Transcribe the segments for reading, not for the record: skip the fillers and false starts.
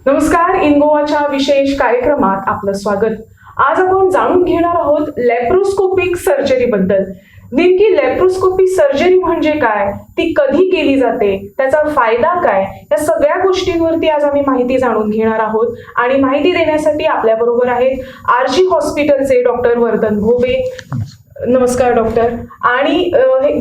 नमस्कार, इन गोवाच्या विशेष कार्यक्रमात आपलं स्वागत. आज आपण जाणून घेणार आहोत लॅप्रोस्कोपिक सर्जरी बद्दल. नेमकी लॅप्रोस्कोपी सर्जरी म्हणजे काय, ती कधी केली जाते, त्याचा फायदा काय, या सगळ्या गोष्टींवरती आज आम्ही माहिती जाणून घेणार आहोत. आणि माहिती देण्यासाठी आपल्या बरोबर आहेत आरजी हॉस्पिटलचे डॉक्टर वर्धन भोबे. नमस्कार डॉक्टर. आणि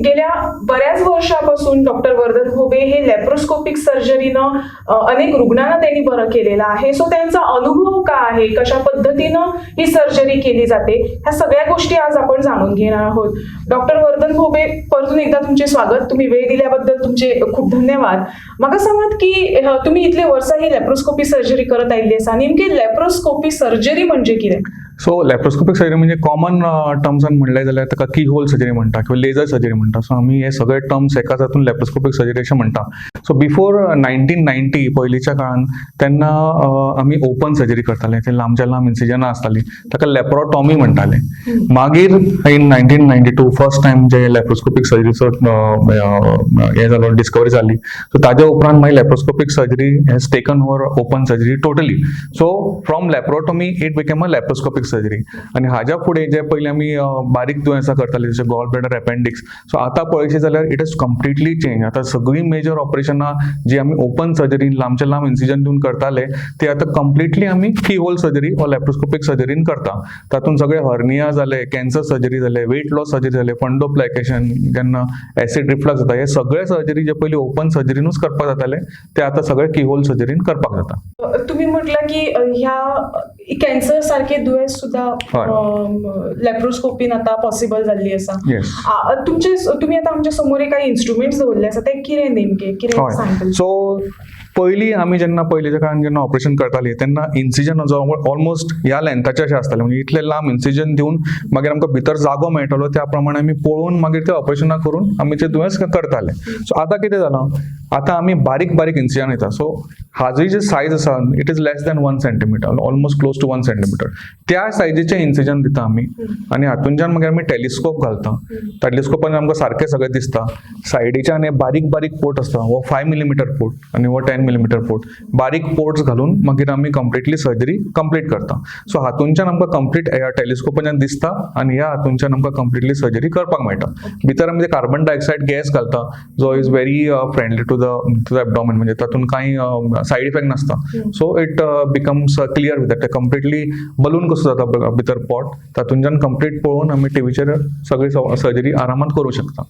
गेल्या बऱ्याच वर्षापासून डॉक्टर वर्धन भोबे हे लॅप्रोस्कोपिक सर्जरीनं अनेक रुग्णांना त्यांनी बरं केलेलं आहे. सो त्यांचा अनुभव काय आहे, कशा पद्धतीनं ही सर्जरी केली जाते, ह्या सगळ्या गोष्टी आज आपण जाणून घेणार आहोत. डॉक्टर वर्धन भोबे, परतून एकदा तुमचे स्वागत. तुम्ही वेळ दिल्याबद्दल तुमचे खूप धन्यवाद. मला सांगत की तुम्ही इथले वर्षा ही लॅप्रोस्कोपी सर्जरी करत आलेली असा. नेमकी लॅप्रोस्कोपी सर्जरी म्हणजे कितें? सो लॅप्रोस्कोपिक सर्जरी म्हणजे कॉमन टर्म्सान म्हणलें जाल्यार ताका की होल सर्जरी म्हणटा किंवा लेजर सर्जरी म्हणटा. सो आमी हे सगळे टर्म्स एका जातून लॅप्रोस्कोपिक सर्जरी अशें म्हणटा. सो बिफोर 1990 पयलींच्या काळान तेन्ना आमी ओपन सर्जरी करताले, ते लांबच्या लांब इन्सिजनां आसतालीं, ताका लॅप्रोटॉमी म्हणटाले. मागीर इन 1992 फर्स्ट टायम जे लॅप्रोस्कोपिक सर्जरीचो हे जालो, डिस्कवरी जाली. सो ताज्या उपरांत मागीर laparoscopic surgery has taken over open surgery totally. So from laparotomy it became a laparoscopic surgery. आणि हाज्या फुडें जे पयलीं आमी बारीक दुयेंसां करताले जशें गॉल ब्लॅडर, एपेंडिक्स, सो आतां पळयशी जाल्यार इट इज कंप्लिटली चेंज. आतां सगळीं मेजर ऑपरेशनां जी आमी ओपन सर्जरीन लांबच्या लांब इन्सिजन दिवन करताले ते आतां कंप्लिटली आमी की होल सर्जरी वा लॅप्रोस्कोपिक सर्जरीन करता. तातूंत सगळे हर्निया जाले, कॅन्सर सर्जरी जाले, वेट लॉस सर्जरी जाले, फंडोप्लायकेशन, जेन्ना एसिड रिफ्लक्स जाता, हे सगळे सर्जरी जे पयलीं ओपन सर्जरीनूच करपाक जाताले ते आतां सगळे की होल सर्जरीन करपाक जाता. तुम्ही म्हटलं की ह्या कॅन्सर सारखे दुयेंस सुद्धा लॅप्रोस्कोपीन आता पॉसिबल झाली असा. तुम्ही आता आमच्या समोर काही इन्स्ट्रुमेंट्स दवरले आसा, ते कितें नेमके कितें सांगता? सो पयलीं आमी जेन्ना पयलींच्या काळान जेन्ना ऑपरेशन करतालीं तेन्ना इन्सिजन ऑलमोस्ट ह्या लेंथाचे अशें आसतालें, म्हणजे इतले लांब इन्सिजन दिवन मागीर आमकां भितर जागो मेळटालो, त्या प्रमाणे आमी पळोवन मागीर ते ऑपरेशनां करून आमी ते दुयेंस करताले. सो आतां कितें जालां, आतां आमी बारीक बारीक इन्सिजन येता. सो हाजी जे सायज आसा it is less than 1 centimetre, almost close to 1 centimetre. त्या सायजीचे इन्सिजन दिता आमी आनी हातूंच्यान मागीर आमी टेलिस्कोप घालता. टेलिस्कोपान आमकां सारकें सगळें दिसता. सायडीच्यान हे बारीक बारीक पोर्ट आसता, हो 5 मिलीमीटर पोर्ट आनी हो 10 मिलीमीटर पोर्ट, बारीक पोर्ट्स घालून मागीर आमी कंप्लिटली सर्जरी कंप्लीट करता. सो हातूंच्यान आमकां कंप्लीट ह्या टेलिस्कोपाच्यान दिसता आनी ह्या हातूंच्यान आमकां कंप्लिटली सर्जरी करपाक मेळटा. भितर आमी कार्बन डायऑक्सायड गॅस घालता जो is very friendly to the abdomen, म्हणजे तातूंत कांय सायड इफेक्ट नासता. So it becomes clear with that. Completely balloon कसो जाता भितर पॉट, तातूंच्यान कंप्लीट पळोवन आमी टीव्हीचेर सगळी सर्जरी आरामात करू शकता.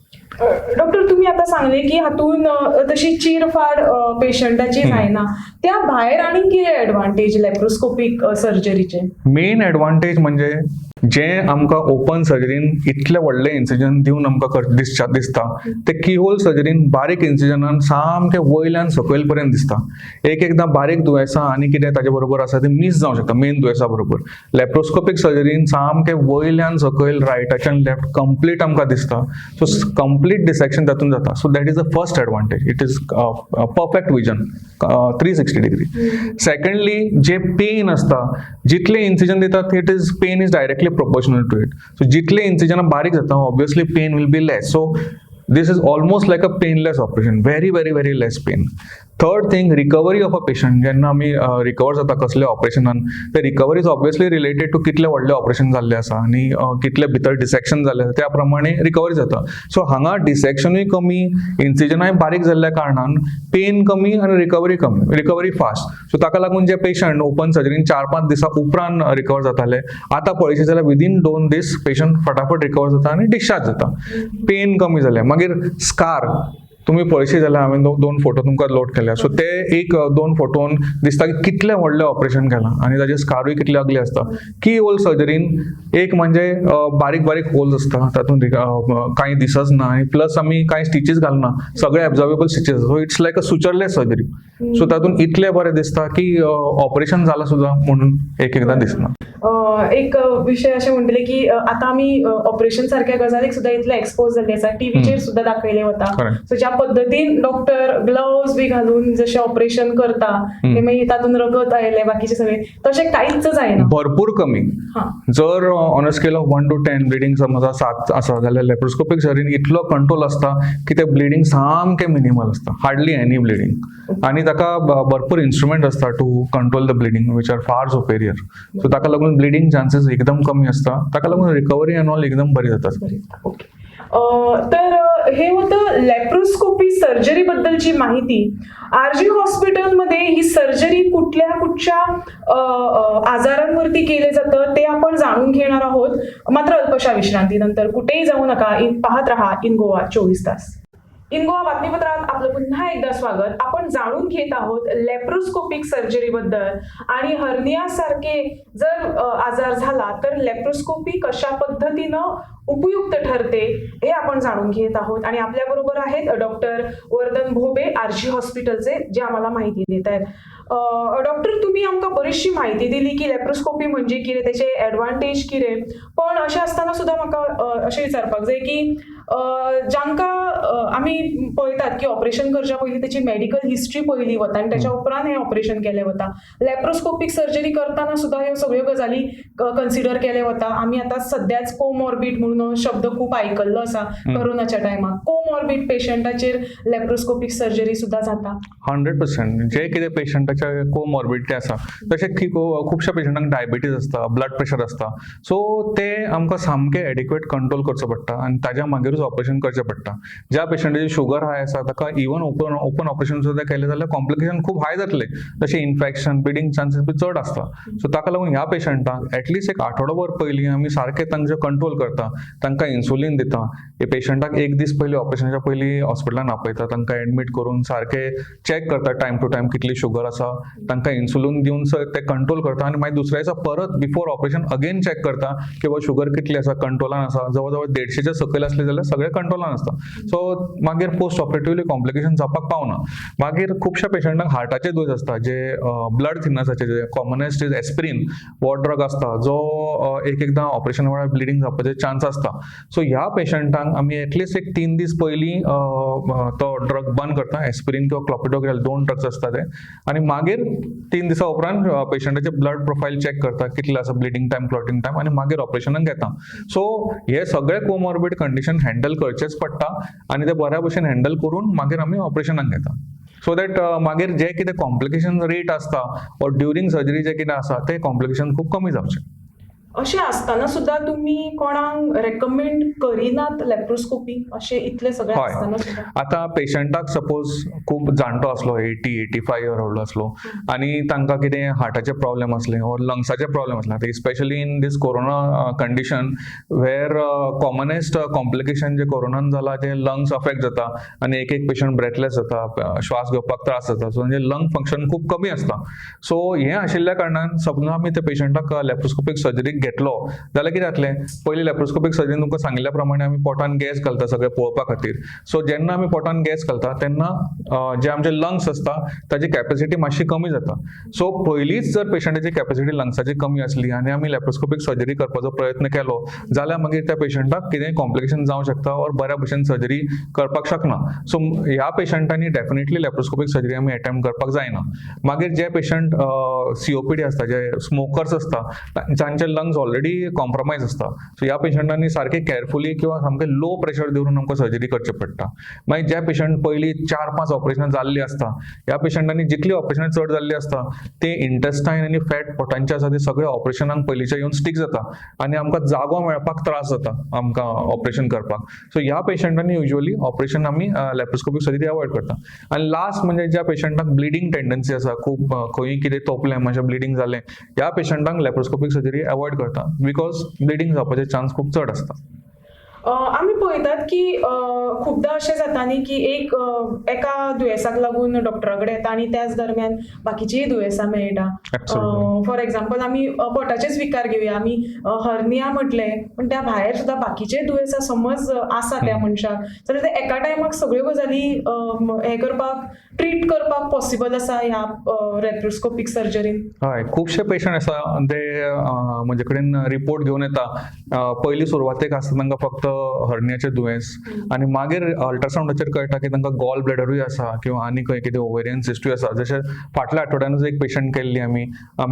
डॉक्टर, तुम्ही आता सांगले की हातून तशी चिरफाड पेशंटाची जायना, त्या भायर आनी कितें एडवांटेज लॅप्रोस्कोपिक सर्जरीचे? मेन एडवांटेज म्हणजे जे आमकां ओपन सर्जरीन इतले व्हडले इन्सिजन दिवन आमकां दिसता ते की होल सर्जरीन बारीक इन्सिजनान सामके वयल्यान सकयल पर्यंत दिसता. एकदां बारीक दुयेंसां आनी कितें ताजे बरोबर आसा ते मिस जावंक शकता मेन दुयेंसा बरोबर. लॅप्रोस्कोपिक सर्जरीन सामके वयल्यान सकयल, रायटाच्यान लेफ्ट कंप्लीट आमकां दिसता. सो कंप्लीट डिसेक्शन तातूंत जाता. So that is the first advantage. It is perfect vision 360 degree. Secondly जे पेन आसता, जितले इन्सिजन दितात it is pain is directly proportional to it. So जितले इन्सिजन बारीक जाता obviously pain will be less. So this is almost like a painless operation, very less pain. Third thing, recovery of a patient. जेन्ना आमी recover जाता कसले ऑपरेशनान, ते recovery is obviously related to कितले व्हडले ऑपरेशन जाल्ले आसा आनी कितले भितर डिसेक्शन जाल्ले आसा त्या प्रमाणे रिकवरी जाता. सो हांगा डिसेक्शनूय कमी, इन्सिजनाय बारीक जाल्ल्या कारणान पेन कमी आनी रिकवरी फास्ट. सो ताका लागून जे पेशंट ओपन सर्जरीन 4-5 दिसा उपरांत रिकवर जाताले, आतां पळयचे जाल्यार विदीन 2 दीस पेशंट फटाफट रिकवर जाता आनी डिस्चार्ज जाता. पेन कमी जाले. मागीर स्कार तुम्ही पळयशी जाल्यार हांवें 2 फोटो तुमकां लोड केल्या. सो ते 1-2 फोटोन दिसता की कितले व्हडले ऑपरेशन केलां आनी ताजे स्कारूय कितले अगले आसता. की होल सर्जरीन एक म्हणजे बारीक बारीक होल्स आसता, तातूंत कांय दिसच ना आनी प्लस आमी कांय स्टिचीस घालना, सगळे absorbable stitches. So it's like a sutureless surgery. So तातूंत इतले बरें दिसता की ऑपरेशन जालां सुद्दां म्हणून एकदां दिसना. एक विषय असे म्हणटले की आता आम्ही ऑपरेशन सारख्या गजालीक सुद्धा इतले एक्सपोज जाल्ले आसा, टीव्हीचेर सुद्धा दाखयले वता. Correct. सो ज्या पद्दतीन डॉक्टर ग्लोव्स बी घालून जशे ऑपरेशन करता ते मागीर तातून रगत आयले बाकीचे सगळे, तशें कांयच जायना. भरपूर कमी. हा. जर on a scale of 1 to 10 bleeding समजा 7 आसा जाल्यार लेप्रोस्कोपिक सर्जरीन इतलो कंट्रोल असता की ते ब्लिडिंग सामकें मिनिमल असता, हार्डली एनी ब्लिडिंग. आणि ताका भरपूर इन्स्ट्रुमेंट असता to control the bleeding which are far superior. So ताका लागून ब्लिडिंग चान्सेस एकदम कमी असता, ताका लागून रिकवरी एंड ऑल एकदम बरी जाता. ओके. तर हे होतं लॅप्रोस्कोपी सर्जरी बद्दलची माहिती. आरजी हॉस्पिटलमध्ये ही सर्जरी कुठच्या आजारांवरती केले जातं ते आपण जाणून घेणार आहोत, मात्र अल्पशा विश्रांतीनंतर. कुठेही जाऊ नका, पाहत रहा इन गोवा 24 तास. इन गोवा बातमीपत्रात आपलं पुन्हा एकदा स्वागत. आपण जाणून घेत आहोत लॅप्रोस्कोपिक सर्जरी बद्दल आणि हर्निया सारखे जर आजार झाला तर लॅप्रोस्कोपी कशा पद्धतीनं उपयुक्त ठरते हे आपण जाणून घेत आहोत. आणि आपल्या बरोबर आहेत डॉक्टर वर्धन भोबे आरजी हॉस्पिटलचे, जे आम्हाला माहिती देत आहेत. डॉक्टर, तुम्ही आमकां बरीचशी माहिती दिली की लॅप्रोस्कोपी म्हणजे कितें, त्याचे एडवांटेज कितें, पण अशें आसतना सुद्धा म्हाका अशें विचारपाक जाय की जांकां आमी पळयतात की ऑपरेशन करच्या पयलीं त्याची मेडिकल हिस्ट्री पयली वता आनी त्याच्या उपरांत हें ऑपरेशन केलें वता. लॅप्रोस्कोपिक सर्जरी करतना सुद्धा ह्यो सगळ्यो गजाली कन्सिडर केले वता. आमी आतां सद्याच कोमॉर्बिड म्हणून शब्द खूप आयकल्लो आसा कोरोनाच्या टायमार. कोमॉर्बिड पेशंटाचेर लॅप्रोस्कोपिक सर्जरी सुद्धा जाता. 100%. जे कितें पेशंटाचे कोमॉर्बिडिटी आसा, जशें की खुबश्या पेशंटांक डायबिटीज असता, ब्लड प्रेशर असता, सो ते आमकां सामकें एडिक्वेट कंट्रोल करचो पडटा आनी ताज्या मागीरूच ऑपरेशन करचें पडटा. ज्या पेशंटाची शुगर हाय आसा ताका इवन ओपन ऑपरेशन सुद्धा केलें जाल्यार कॉम्प्लिकेशन खूप हाय जातले, जशें इन्फेक्शन, ब्लिडिंग चान्सेस बी चड आसता. सो ताका लागून ह्या पेशंटांक एटलीस्ट एक आठवडोभर पयलीं आमी सारकें तांचें कंट्रोल करता, तांकां इन्सुलीन दिता. हे पेशंटाक एक दीस पयलीं ऑपरेशनाच्या पयलीं हॉस्पिटलान आपयता, तांकां एडमीट करून सारकें चॅक करता टायम टू टायम कितली शुगर आसा, तांकां इन्सुलीन दिवन ते कंट्रोल करता आनी मागीर दुसऱ्या दिसा परत बिफोर ऑपरेशन अगेन चॅक करता की बाबा शुगर कितली आसा, कंट्रोलान आसा. जवळ जवळ 150च्या सकयल आसली जाल्यार सगळें कंट्रोलान आसता. सो मागीर पोस्ट ऑपरेटिव्हली कॉम्प्लिकेशन जावपाक पावना. मागीर खुबश्या पेशंटांक हार्टाचे दोश आसता, जे ब्लड थिनसाचे, जे कॉमनेस्ट इज एस्पिरीन हो ड्रग आसता, जो एकदां ऑपरेशन वेळार ब्लिडिंग जावपाचे चान्स आसता. सो ह्या पेशंटांक आमी एटलीस्ट एक 3 दीस पयलीं तो ड्रग बंद करता. एस्पिरीन किंवा क्लॉपिडोग्रेल 2 ड्रग्स आसता ते. आनी मागीर 3 दिसा उपरांत पेशंटाचे ब्लड प्रोफायल चॅक करता, कितले आसा ब्लिडिंग टायम, क्लॉटिंग टायम, आनी मागीर ऑपरेशनाक घेता. सो हे सगळे कोमॉर्बिड कंडिशन हँडल करचेच पडटा आनी ते बऱ्या भशेन हँडल करून मागीर आमी ऑपरेशनाक घेता. सो दॅट मागीर जे कितें कॉम्प्लिकेशन रेट आसता ऑर ड्युरींग सर्जरी जे कितें आसा ते कॉम्प्लिकेशन खूब कमी जावचे. अशें आसतना सुद्धा तुम्ही कोणाक रेकमेंड करिनात लॅप्रोस्कोपी, अशें इतले सगळें आसतना सुद्धा? आता पेशंटाक सपोज खूप जाणटो असलो, 80-85 इयर ओल्ड असलो, आणि तांकां कितें हार्टाचे प्रॉब्लेम असले ऑर लंग्साचे प्रॉब्लेम असले, specially in this corona condition वेर कॉमनेस्ट कॉम्प्लिकेशन जे कोरोनान जाला ते लंग्स अफेक्ट जाता आनी एक पेशंट ब्रेथलेस जाता, श्वास घेवपाक त्रास जाता. सो म्हणजे लंग फंक्शन खूप कमी असता. सो हे आशिल्ल्या कारणान समजा आमी त्या पेशंटाक लॅप्रोस्कोपिक सर्जरी घेतलो जाल्यार कितें जातलें, पयलीं लॅप्रोस्कोपिक सर्जरीन तुमकां सांगिल्ल्या प्रमाणे आमी पोटान गॅस घालता सगळें पळोवपा खातीर. सो जेन्ना आमी पोटान गॅस घालता तेन्ना जे आमचे लंग्स आसता ताची कॅपॅसिटी मातशी कमी जाता. सो पयलींच जर पेशंटाची कॅपॅसिटी लंग्साची कमी आसली आनी आमी लॅप्रोस्कोपिक सर्जरी करपाचो प्रयत्न केलो जाल्यार मागीर त्या पेशंटाक कितें कॉम्प्लिकेशन जावंक शकता ऑर बऱ्या भशेन सर्जरी करपाक शकना. सो ह्या पेशंटांनी डेफिनेटली लॅप्रोस्कोपिक सर्जरी आमी अटेम्प्ट करपाक जायना. मागीर जे पेशंट COPD आसता, जे स्मोकर्स आसता, जांचे लंग्स ऑलरेडी कॉम्प्रोमायज आसता, सो ह्या पेशंटांनी सारखे केअरफुली किंवा सामकें लो प्रेशर दिवन आमकां सर्जरी करचें पडटा. मागीर जे पेशंट पयलीं 4-5 ऑपरेशनां जाल्लीं आसता, ह्या पेशंटांनी जितली ऑपरेशनां चड जाल्लीं आसता ते इंटेस्टायन आनी फॅट पोटांचे आसा ते सगळे ऑपरेशनांक पयलींचे येवन स्टीक जाता आनी आमकां जागो मेळपाक त्रास जाता आमकां ऑपरेशन करपाक. सो ह्या पेशंटांनी युजली ऑपरेशन आमी लॅप्रोस्कोपिक सर्जरी अवॉयड करता. आनी लास्ट म्हणजे ज्या पेशंटाक ब्लिडिंग टेंडन्सी आसा, खूब खंय कितें तोपलें मातशें ब्लिडिंग जालें, ह्या पेशंटांक लॅप्रोस्कोपिक सर्जरी अवॉयड करता बिकॉज ब्लिडिंग जावपाचे चान्स खूब चड आसता. आमी पळयतात की खूपदा अशें जाता न्ही की एका दुयेंसाक लागून डॉक्टरा कडेन येता आनी त्याच दरम्यान बाकीचीय दुयेंसां मेळटा. Absolutely. फॉर एक्झाम्पल आमी पोटाचेच विकार घेवया, आमी हर्निया म्हटलें पण त्या भायर सुद्दां बाकीचे दुयेंसां समज आसा त्या मनशाक जाल्यार ते एका टायमाक सगळ्यो गजाली हे करपाक ट्रीट करपाक पॉसिबल आसा ह्या लॅप्रोस्कोपिक सर्जरीन? हय, खुबशे पेशंट आसा ते म्हजे कडेन रिपोर्ट घेवन येता. पयलीं सुरवातेक आसता तांकां फक्त हर्नियाचें दुयेंस आनी मागीर अल्ट्रासावंडाचेर कळटा की तांकां गॉल ब्लॅडरूय आसा किंवा आनी खंय कितें ओवेरियन सिस्टूय आसा. जशें फाटल्या आठवड्यानूच एक पेशंट केल्ली आमी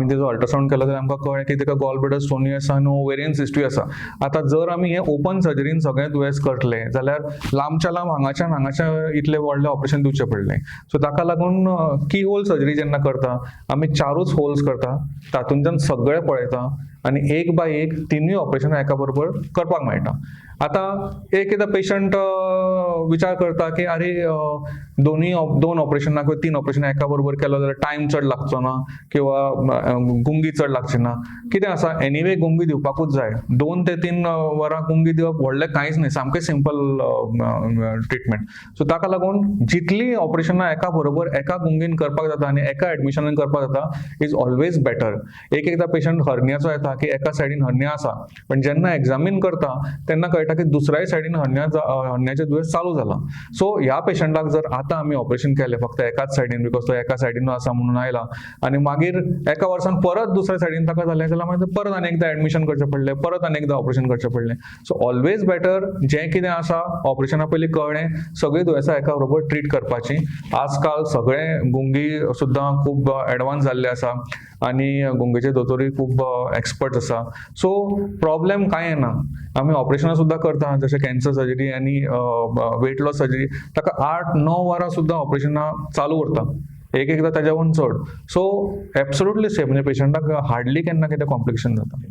तेजो अल्ट्रासावंड केलो जाल्यार आमकां कळ्ळें की ताका गॉल ब्लॅडर स्टोनूय आसा आनी ओवेरियन सिस्टूय आसा. आतां जर आमी हे ओपन सर्जरीन सगळें दुयेंस करतले जाल्यार लांबच्या लांब हांगाच्या इतलें व्हडलें ऑपरेशन दिवचें पडलें. सो ताका लागून की होल सर्जरी जेन्ना करता आमी 4 होल्स करता, तातूंतल्यान सगळें पळयता आनी एक बाय एक 3 ऑपरेशनां एका बरोबर करपाक मेळटा. आतां एकदा पेशंट विचार करता की अरे दोन ऑपरेशनां किंवा 3 ऑपरेशनां एका बरोबर केलो जाल्यार टायम चड लागचो ना किंवा गुंगी चड लागची ना. कितें आसा, एनिवे गुंगी दिवपाकूच जाय. 2 ते 3 वरां गुंगी दिवप व्हडलें कांयच न्ही, सामकें सिंपल ट्रिटमेंट. सो ताका लागून जितलीं ऑपरेशनां एका बरोबर एका गुंगीन करपाक जाता आनी एका एडमिशनान करपाक जाता इज ऑलवेज बेटर. एकदा पेशंट हर्नियाचो येता की एका सायडीन हर्निया आसा पण जेन्ना एक्झामीन करता तेन्ना कळटा की दुसऱ्याय सायडीन हर्नियाचें दुयेंस चालू जाला. सो ह्या पेशंटाक जर आतां आमी ऑपरेशन केलें फक्त एकाच सायडीन बिकॉज तो एका सायडीन आसा म्हणून आयला आनी मागीर एका वर्सान परत दुसऱ्या सायडीन ताका जालें जाल्यार मागीर परत आनी एकदां एडमिशन करचें पडलें, परत आनी एकदां ऑपरेशन करचें पडलें. सो ऑलवेज बेटर जें कितें आसा ऑपरेशना पयलीं कळ्ळें सगळीं दुयेंसां एका बरोबर ट्रीट करपाची. आजकाल सगळें गुंगी सुद्दां खूब एडवान्स जाल्ले आसा आनी गुंगेचे दोतोरूय खूब एक्सपर्ट आसा. सो प्रॉब्लेम कांय येना. आमी ऑपरेशनां सुद्दां करता जशें कॅन्सर सर्जरी आनी वेट लॉस सर्जरी, ताका 8-9 वरां सुद्दां ऑपरेशनां चालू उरता, एकदां ताज्या वून चड. सो एब्सोल्युटली सेफ, म्हणजे पेशंटाक हार्डली केन्ना कितें कॉम्प्लिकेशन जाता.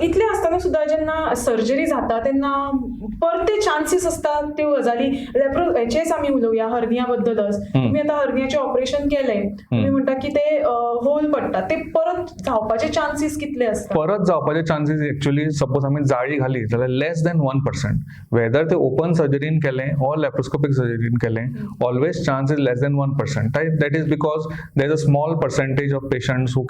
इतलें आसतना सुद्दां जेन्ना सर्जरी जाता तेन्ना परते चान्सीस असतात त्यो गजाली हेचेच आमी उलोवया हर्निया बद्दलच. तुम्ही आतां हर्नियाचें ऑपरेशन केलें, तुम्ही म्हणटा की ते होल पडटा, ते परत जावपाचे चान्सीस कितले असतात? परत जावपाचे चान्सीस एक्चुअली सपोज आमी जाळी घाली जाल्यार लेस दॅन 1%. वेदर ते ओपन सर्जरीन केलें ऑर लॅप्रोस्कोपिक सर्जरीन केलें, always chance is less than 1%. That is because there is a small percentage of patients who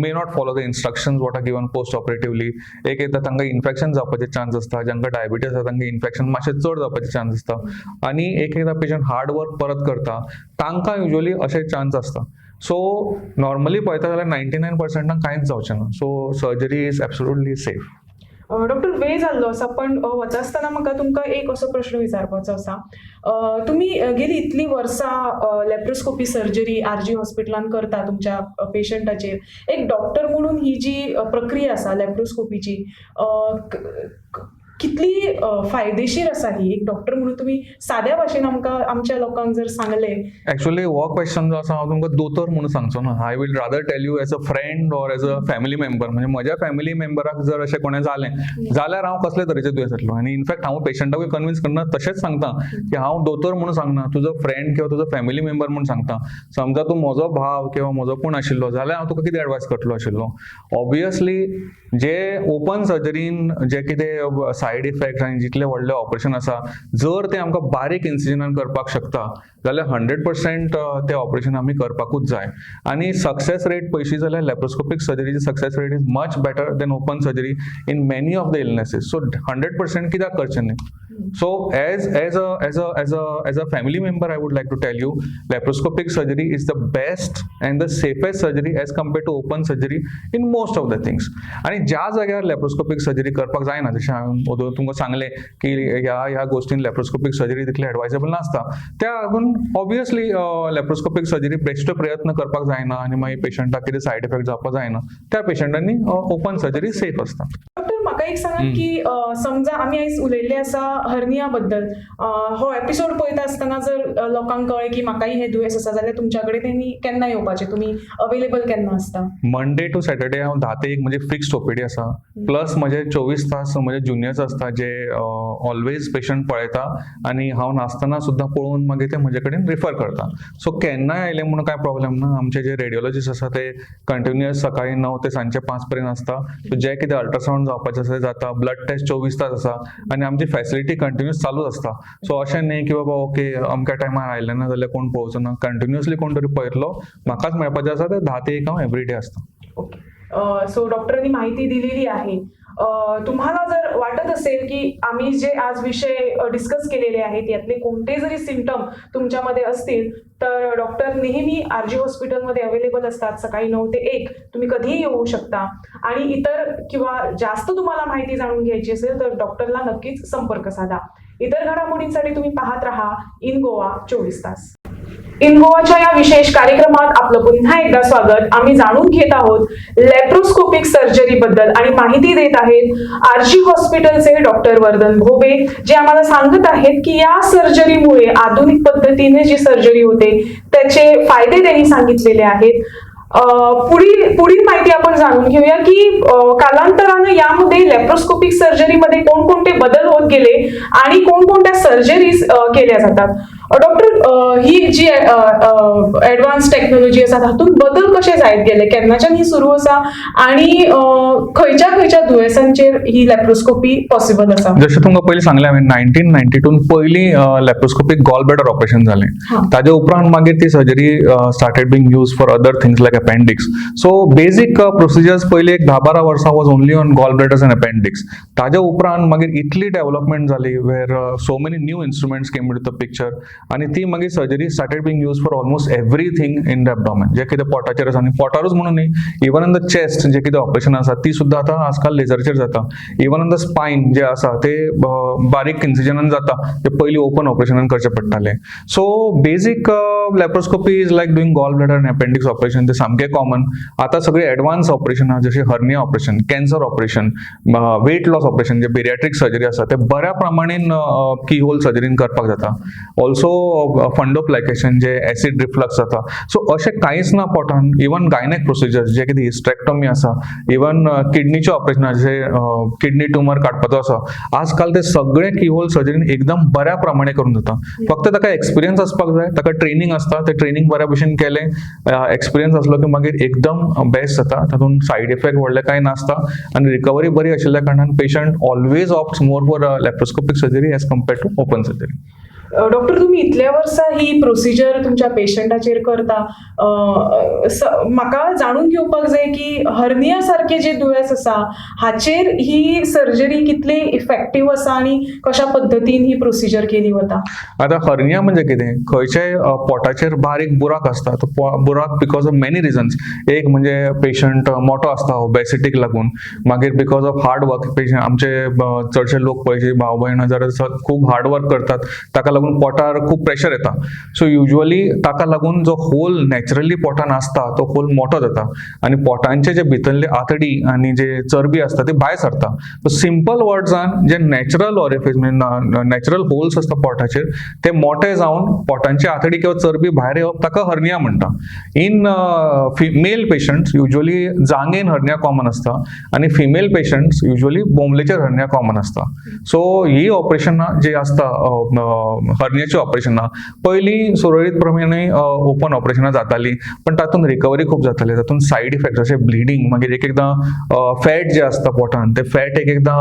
may not follow the instructions what are given post-operatively. एकदा तांकां infection जावपाचे chance आसता, जांकां diabetes आसा तांकां infection मातशें चड जावपाचे चान्स आसता आनी एकदा पेशंट हार्ड वर्क परत करता तांकां युजली अशे चान्स आसता. सो नॉर्मली पळयता जाल्यार 99%नां कांयच जावचें ना. So surgery is absolutely safe. Doctor वेळ जाल्लो आसा पण वता आसतना म्हाका तुमकां एक असो प्रश्न विचारपाचो आसा. तुमी गेली इतलीं वर्सां लॅप्रोस्कोपी सर्जरी RG हॉस्पिटलान करता तुमच्या पेशंटाचेर. एक डॉक्टर म्हणून ही जी प्रक्रिया आसा लॅप्रोस्कोपीची कितली फायदेशीर आसा ही? एक डॉक्टर म्हणून तुम्ही साद्या भाशेन आमच्या लोकांक जर सांगले. एक्चुअली हो क्वेश्चन जो आसा हांव तुमकां दोतोर म्हणून सांगचो ना. I will rather tell you as a friend or as a family member. म्हणजे म्हज्या फॅमिली मेंबराक जर अशें कोणें जालें जाल्यार हांव कसले तरेचे दुयेंस जातलो. आनी इनफॅक्ट हांव पेशंटाकूय कन्विन्स करना तशेंच सांगता की हांव दोतोर म्हणून सांगना, तुजो फ्रेंड किंवा तुजो फॅमिली मेंबर म्हणून सांगता. समजा तूं म्हजो भाव किंवा म्हजो कोण आशिल्लो जाल्यार हांव तुका कितें एडवायस करतलो आशिल्लो. ऑब्वियसली जे ओपन सर्जरीन जे कितें सायड इफेक्ट आनी जितले व्हडले ऑपरेशन आसा जर ते आमकां बारीक इन्सिजनान करपाक शकता जाल्यार 100% ते ऑपरेशन आमी करपाकूच जाय. आनी सक्सेस रेट पळयशी जाल्यार लॅप्रोस्कोपिक सर्जरीची success rate is much better than open surgery in many of the illnesses. So 100% कित्याक करचें न्ही. So as a family member, I would like to tell you, laparoscopic surgery is the best and the safest surgery as compared to open surgery in most of the things. आणि ज्या जाग्यार laparoscopic surgery करपाक जायना, जशें हांवें तुमकां सांगलें की ह्या गोष्टीन लॅप्रोस्कोपिक सर्जरी तितली एडवायजेबल नासता, त्या लागून ऑब्वियसली लॅप्रोस्कोपिक सर्जरी बेश्टो प्रयत्न करपाक जायना आनी मागीर पेशंटाक कितें सायड इफेक्ट जावपाक जायना. त्या पेशंटांनी ओपन सर्जरी सेफ आसता. डॉक्टर म्हाका एक सांगात की समजा आमी आयज उलयल्ले आसा हर्निया बद्दल. हो एपिसोड पळयता आसतना जर लोकांक कळ्ळें की म्हाकाय हे दुयेंस आसा जाल्यार तुमच्या कडेन तेणी केन्ना येवपाचें, तुमी अवेलेबल केन्ना आसता? मंडे टू सॅटर्डे हांव 10 ते 1 म्हणजे फिक्स्ड ओपीडी आसा. प्लस म्हजे 24 तास म्हजे जुनियर्स आसता जे ऑलवेज पेशंट पळयता आनी हांव नासतना सुद्दां पळोवन मागीर ते म्हजे कडेन रिफर करता. सो केन्नाय आयले म्हणून कांय प्रॉब्लेम ना. आमचे जे रेडिओलॉजिस्ट आसा ते कंटिन्युअस सकाळी 9 ते सांजचे 5 पर्यंत आसता. सो जे कितें अल्ट्रासावंड जावपाचें आसा असे जाता, ब्लड टेस्ट 24 तास आसा आनी आमची फॅसिलिटी कंटिन्यूअस चालूच आसता. सो अशें न्ही की बाबा ओके अमक्या टायमार आयले ना जाल्यार कोण पळोवचो ना, कंटिन्युअसली कोण तरी पळयतलो. म्हाकाच मेळपाचें आसा ते 10 ते 1 हांव एवरी डे आसता. ओके. सो डॉक्टरांनी माहिती दिलेली आहे. तुम्हाला जर वाटत असेल की आम्ही जे आज विषय डिस्कस केलेले आहेत यातले कोणते जरी सिम्पटम तुमच्यामध्ये असतील तर डॉक्टर नेहमी RG हॉस्पिटलमध्ये अवेलेबल असतात. सकाळी 9 ते 1 तुम्ही कधीही येऊ शकता. आणि इतर किंवा जास्त तुम्हाला माहिती जाणून घ्यायची असेल तर डॉक्टरला नक्कीच संपर्क साधा. इतर घडामोडींसाठी तुम्ही पाहत राहा इन गोवा 24 तास. इन गोवाच्या या विशेष कार्यक्रमात आपलं पुन्हा एकदा स्वागत. आम्ही जाणून घेत आहोत लॅप्रोस्कोपिक सर्जरी बद्दल आणि माहिती देत आहेत RG हॉस्पिटलचे डॉक्टर वर्धन भोबे, जे आम्हाला सांगत आहेत की या सर्जरीमुळे आधुनिक पद्धतीने जी सर्जरी होते त्याचे फायदे त्यांनी सांगितलेले आहेत. पुढील माहिती आपण जाणून घेऊया की कालांतराने यामध्ये लॅप्रोस्कोपिक सर्जरीमध्ये कोणकोणते बदल होत गेले आणि कोणकोणत्या सर्जरीज केल्या जातात. डॉक्टर ही जी ऍडव्हान्स टेक्नॉलॉजी आसा तातूंत बदल कशे जायत गेले, केन्नाच्यान ही सुरू आसा आणि खंयच्या दुयेंसांचेर ही लॅप्रोस्कोपी पॉसिबल आसा? जशें तुमकां पयलीं सांगलें हांवें 1992 पयलीं लॅप्रोस्कोपिक गॉल ब्लॅडर ऑपरेशन जालें. ताजे उपरांत मागीर ती surgery started being use for other things like appendix. So basic procedures पयलीं एक 10-12 वर्सां was only on gall bladders and appendix. ताजे उपरांत मागीर इतली डेव्हलपमेंट जाली वेर so many new instruments came into the picture आणि ती मागीर surgery started being use for almost everything in the abdomen. जे कितें पोटाचेर आसा आनी पोटारूच म्हणून न्ही, इवन इन द चेस्ट जे कितें ऑपरेशन आसा ती सुद्दां आतां आजकाल लेजरचेर जाता. इवन इन द स्पायन जे आसा ते बारीक इन्सिजनान जाता, जे पयलीं ओपन ऑपरेशनान करचे पडटाले. So basic laparoscopy is like doing gall bladder आनी अपेंडिक्स ऑपरेशन, ते सामके कॉमन. आतां सगळे एडवान्स ऑपरेशनां जशें hernia operation, cancer operation, weight loss operation, जे बेरियाट्रीक सर्जरी आसा ते बऱ्या प्रमाणेन की होल सर्जरीन करपाक जाता. ऑल्सो फंडोप्लायकेशन जे एसिड रिफ्लक्स जाता. सो अशें कांयच ना पोटान. इवन गायनेक प्रोसिजर्स जे कितें हिस्ट्रेक्टॉमी आसा, इवन किडनीचे ऑपरेशन जे किडनी ट्युमर काडपाचो आसा, आजकाल ते सगळे की होल सर्जरीन एकदम बऱ्या प्रमाणे करून जाता. फक्त ताका एक्सपिरियन्स आसपाक जाय, ताका ट्रेनिंग आसता, ते ट्रेनिंग बऱ्या भशेन केलें, एक्सपिरियन्स आसलो की मागीर एकदम बेस्ट जाता. तातूंत सायड इफेक्ट व्हडले कांय नासता आनी रिकवरी बरी आशिल्ल्या कारणान patient always opts more for laparoscopic surgery as compared to open surgery. Doctor तुम्ही इतल्या वर्सां ही प्रोसिजर तुमच्या पेशंटाचेर करता. म्हाका जाणून घेवपाक जाय की हर्निया सारखे जे दुयेंस आसा हाचेर ही सर्जरी कितली इफेक्टिव्ह आसा आणि कशा पद्धतीन ही प्रोसिजर केली वता? आता हर्निया म्हणजे कितें, खंयच्याय पोटाचेर बारीक बुराक आसता. तो बुराक बिकॉज ऑफ मेनी रिजन्स. एक म्हणजे पेशंट मोठो आसता ओबेसिटीक लागून, मागीर because of hard work. Patient आमचे चडशे लोक पळय भाव भयण जर खूप हार्ड वर्क करतात ताका लागून पोटार खूप प्रेशर येता. सो युजली ताका लागून जो होल नॅचरली पोटान आसता तो होल मोठो जाता आणि पोटांचे जे भितरले आतडी आणि जे चरबी असता ती भायर सरता. सिंपल वर्ड्सान जे नॅचरल ऑरिफिस म्हणजे नॅचरल होल्स असता पोटाचेर ते मोठे जावन पोटांची आतडी किंवा चरबी भायर येवप ताका हर्निया म्हणटा. इन मेल पेशंट्स युजली जांगेन हर्निया कॉमन असता आणि फिमेल पेशंट्स युजली बोमलेचेर हर्निया कॉमन असता. सो ही ऑपरेशनां जी असता हर्नियाची ऑपरेशनां पयलीं सुरळीत प्रमाणे ओपन ऑपरेशनां जाताली, पण तातूंत रिकवरी खूप जाताली. तातूंत सायड इफेक्ट जशें ब्लिडींग, मागीर एक एकदां फॅट जे असता पोटान ते फॅट एक एकदां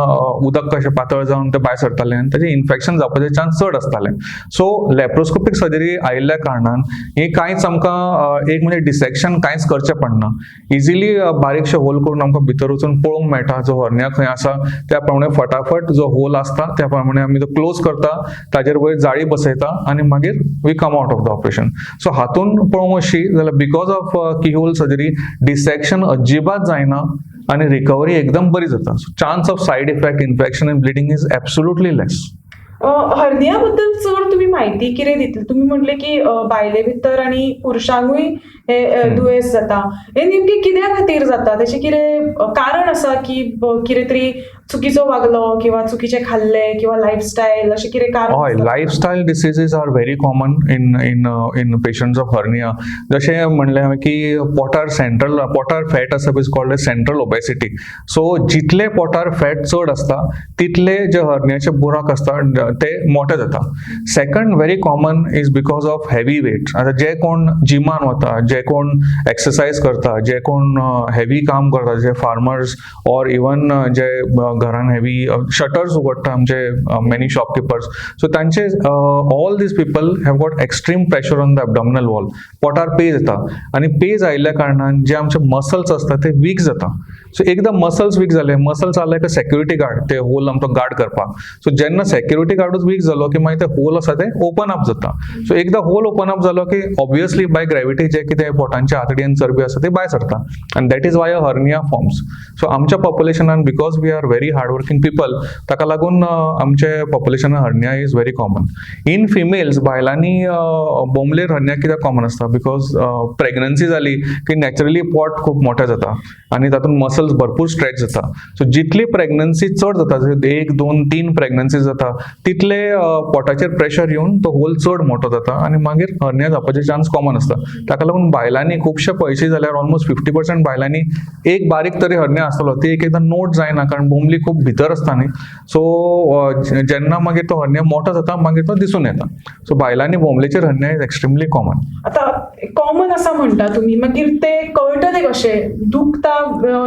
उदक कशें पातळ जावन ते भायर सरतालें आनी ताचें इन्फेक्शन जावपाचे चान्स चड आसताले. सो लॅप्रोस्कोपिक सर्जरी आयिल्ल्या कारणान ही कांयच आमकां एक म्हणजे डिसेक्शन कांयच करचें पडना. इजिली बारीकशे होल करून आमकां भितर वचून पळोवंक मेळटा जो हर्निया खंय आसा. त्या प्रमाणे फटाफट जो होल आसता त्या प्रमाणे आमी तो क्लोज करता, ताजेर वयर जाळी बसयता आणि मागीर we come out of the operation. So हातून पळोवंक अशी जाल्यार because of keyhole surgery dissection अजिबात जायना आणि रिकवरी एकदम बरी जाता. So chance of side effect, infection and bleeding is absolutely less. Hernia बद्दल चड तुम्ही माहिती कितें दितली? तुम्ही म्हटले की बायले भितर आणि पुरुषांकूय हे दुयेंस जाता. हे नेमके कित्या खातीर जाता? त्याचे कितें कारण आसा की कितें तरी चुकीचो वागलो किंवा चुकीचे खाल्ले किंवा लायफस्टायल अशें कितें कारण? हय, lifestyle diseases are very common in patients of hernia. जशें म्हणलें हांवें की पोटार फॅट आसा is called as central obesity. So जितले पोटार फॅट चड आसता तितले जे हर्नियाचे बुराक आसता ते मोठे जाता. Second very common is because of heavy weight. आतां जे कोण जिमान वता, जे जे कोण एक्सरसाइज करता, जे कोण हेवी काम करता, जे फार्मर्स ऑर इवन जे घरान हेवी शटर्स उगडटा आमचे मेनी शॉपकीपर्स, सो तांचे all these people have got extreme pressure on the abdominal wall. पोटार पेज येता आनी पेज आयिल्ल्या कारणान जे आमचे मसल्स असता ते वीक जाता. सो एकदा मसल्स वीक जाले, muscles are like a security guard, ते होल आमचो गार्ड करपाक. सो जेन्ना सेक्युरिटी गार्डूच वीक जालो की मागीर ते होल आसा ते ओपन अप जाता. सो एकदा होल ओपन अप जालो की ऑब्वियसली बाय ग्रॅव्हिटी जे कितें पोटांचे आतडी आनी चरबी आसा ती भायर सरता आनी that is why a hernia forms. So आमच्या पॉप्युलेशनान because we are very hard working people, ताका लागून आमचे पॉप्युलेशनान hernia is very common. In females बायलांनी बोमलेर हर्निया कित्याक कॉमन आसता? बिकॉज प्रेग्नन्सी जाली की नॅचरली पोट खूब मोठें जाता आनी तातूंत मसल्स भरपूर स्ट्रेच जाता. सो जितली प्रेग्नन्सी चड जाता, 1, 2, 3 प्रेग्नन्सी जाता, तितले पोटाचेर प्रेशर येवन तो होल चड मोठो जाता आनी मागीर हर्निया जावपाचे चान्स कॉमन आसता. ताका लागून बायलांनी खुबशे पयशे जाल्यार ऑलमोस्ट 50% बायलांनी एक बारीक तरी हर्निया आसतलो, ती एकदां नोट जायना कारण बोमली खूब भितर आसता न्ही. सो जेन्ना मागीर तो हर्निया मोठो जाता मागीर तो दिसून येता. सो बायलांनी बोमलेचेर हर्निया इज एक्स्ट्रीमली कॉमन. आता कॉमन असा म्हणता तुम्ही, मागीर ते कळटा ते कशें? दुखता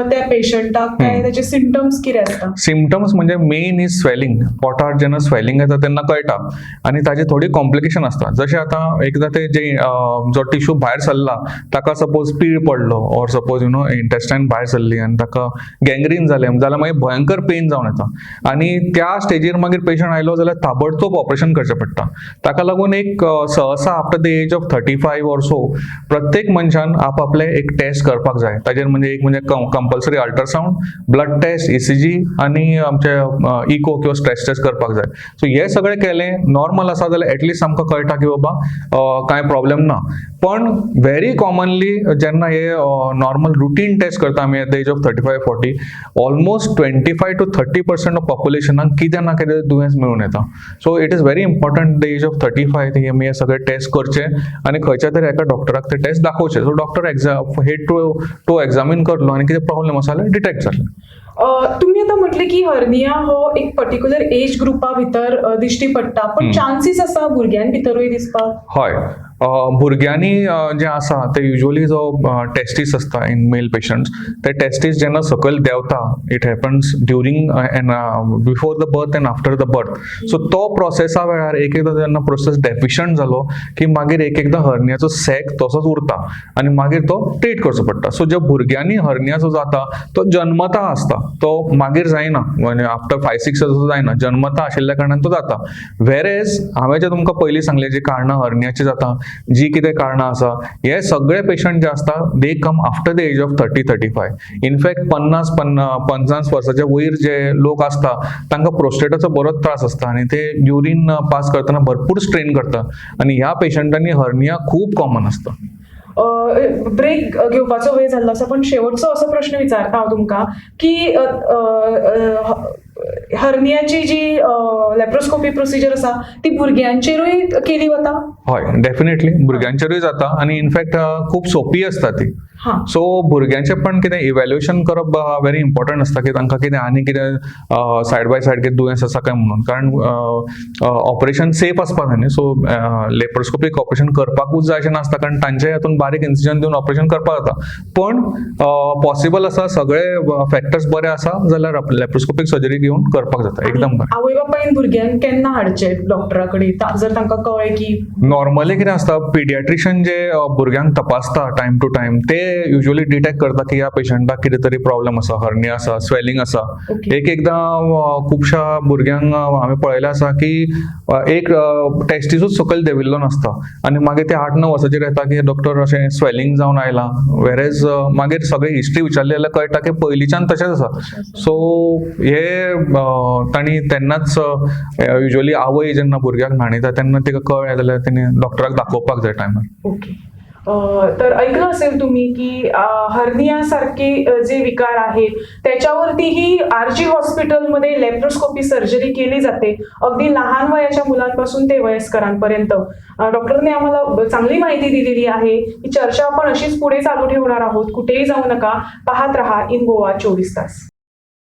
त्या पेशंटाक काय त्याचे सिम्पटम्स कितें आसता? सिम्पटम्स म्हणजे मेन इज स्वेलिंग. पोटार जेन्ना स्वेलिंग येता तेन्ना कळटा आनी ताजी थोडी कॉम्प्लिकेशन आसता. जशें आतां एकदां ते जे जो टिश्यू भायर सरला ताका सपोज पीळ पडलो ऑर सपोज इंटेस्टायन भायर सरली आनी ताका गँग्रीन जालें जाल्यार मागीर भयंकर पेन जावन येता आनी त्या स्टेजीर मागीर पेशंट आयलो जाल्यार ताबडतोब ऑपरेशन करचें पडटा. ताका लागून एक सहसा after the age of 35 or so प्रत्येक मनशान आपआपले एक टेस्ट करपाक जाय. ताजेर म्हणजे एक म्हणजे compulsory ultrasound, blood test, ECG आनी आमचे इको किंवा स्ट्रेस टेस्ट करपाक जाय. सो हे सगळें केलें नॉर्मल आसा जाल्यार एटलीस्ट आमकां कळटा की बाबा कांय प्रॉब्लेम ना. पण व्हेरी कॉमनली जेन्ना हे नॉर्मल रुटीन टेस्ट करता आमी at the age of 35-40, almost 25 to 30% of पॉप्युलेशनाक कितें ना कितें दुयेंस मेळून येता. So it is very important the age of 35 आमी हे सगळे टेस्ट करचे आनी खंयच्या तरी एका डॉक्टराक ते टेस्ट दाखोवचे. So doctor had to examine करलो आनी कितें प्रॉब्लेम आसा जाल्यार डिटेक्ट जालें. तुम्ही आता म्हटले की हर्निया हो एक पर्टिक्युलर एज ग्रुपा भितर दिश्टी पडटा, पण चान्सीस आसा भुरग्यां भितरूय दिसपाक? हय, भुरग्यांनी जे आसा ते युजली जो टेस्टीस आसता इन मेल पेशंट्स, ते टेस्टीस जेन्ना सकयल देंवता, it happens during before the birth end after the birth. So तो प्रोसेसा वेळार एक एकदां जेन्ना प्रोसेस डेफिशंट जालो की मागीर एक एकदां हर्नियाचो सॅक तसोच उरता आनी मागीर तो ट्रीट करचो पडटा. सो ज्या भुरग्यांनी हर्निया जो जाता तो जन्मता आसता, तो मागीर जायना, म्हणजे आफ्टर 5-6 इयर्स जायना, जन्मता आशिल्ल्या कारणान तो जाता. वेरेज हांवें जे तुमकां पयलीं सांगलें जी कारणां हर्नियाची जाता, जी कितें कारणां आसा, हे सगळे पेशंट जे आसता they come after the age of 30-35. In fact 50 वर्साच्या वयर जे लोक आसता तांकां प्रोस्टेटाचो बरोच त्रास आसता आनी ते युरीन पास करतना भरपूर स्ट्रेन करता आनी ह्या पेशंटांनी हर्निया खूब कॉमन आसता. ब्रेक घेवपाचो वेळ जाल्लो आसा, पण शेवटचो असो प्रश्न विचारता हांव तुमकां की हर्नियाची जी लॅप्रोस्कोपी प्रोसिजर आसा ती भुरग्यांचेरूय केली वता? हय, डेफिनेटली भुरग्यांचेरूय जाता आनी इनफॅक्ट खूब सोपी आसता ती. सो भुरग्यांचे पण कितें इव्हॅल्युएशन करप व्हेरी इम्पॉर्टंट आसता की तांकां कितें आनी कितें सायड बाय सायड कितें दुयेंस आसा काय म्हणून, कारण ऑपरेशन सेफ आसपाक जाय न्ही. सो लॅप्रोस्कोपिक ऑपरेशन करपाकूच जाय अशें नासता, कारण तांचे हातून बारीक इन्सिजन दिवन ऑपरेशन करपाक जाता. पण पॉसिबल आसा, सगळे फॅक्टर्स बरे आसा जाल्यार लॅप्रोस्कोपिक सर्जरी घेवन करपाक जाता एकदम बरें. आवय बापायन भुरग्यांक केन्ना हाडचे डॉक्टरा कडेन जर तांकां कळ्ळें की? नॉर्मली कितें आसता, पिडियाट्रिशियन जे भुरग्यांक तपासता टायम टू टायम, ते युजली डिटेक्ट करता की ह्या पेशंटाक कितें तरी प्रॉब्लेम आसा, हर्निया आसा, स्वेलिंग आसा. एक एकदां खुबशा भुरग्यांक हांवें पळयलें आसा की एक टेस्टीसूच सकयल देंविल्लो नासता आनी मागीर ते 8-9 वर्साचेर येता की डॉक्टर अशें स्वेलिंग जावन आयलां, वेरेज मागीर सगळी हिस्ट्री विचारली जाल्यार कळटा की पयलींच्यान तशेंच आसा. सो हे तांणी तेन्नाच युजली आवय जेन्ना भुरग्याक न्हाणयता तेन्ना तिका कळ्ळें जाल्यार तेणी डॉक्टराक दाखोवपाक जाय टायमार. ओके. तर ऐकलं असेल तुम्ही की हर्निया सारखे जे विकार आहेत त्याच्यावरतीही RG हॉस्पिटलमध्ये लॅप्रोस्कोपी सर्जरी केली जाते, अगदी लहान वयाच्या मुलांपासून ते वयस्करांपर्यंत. डॉक्टरने आम्हाला चांगली माहिती दिलेली आहे. ही चर्चा आपण अशीच पुढे चालू ठेवणार आहोत. कुठेही जाऊ नका, पाहत रहा इन गोवा 24 तास.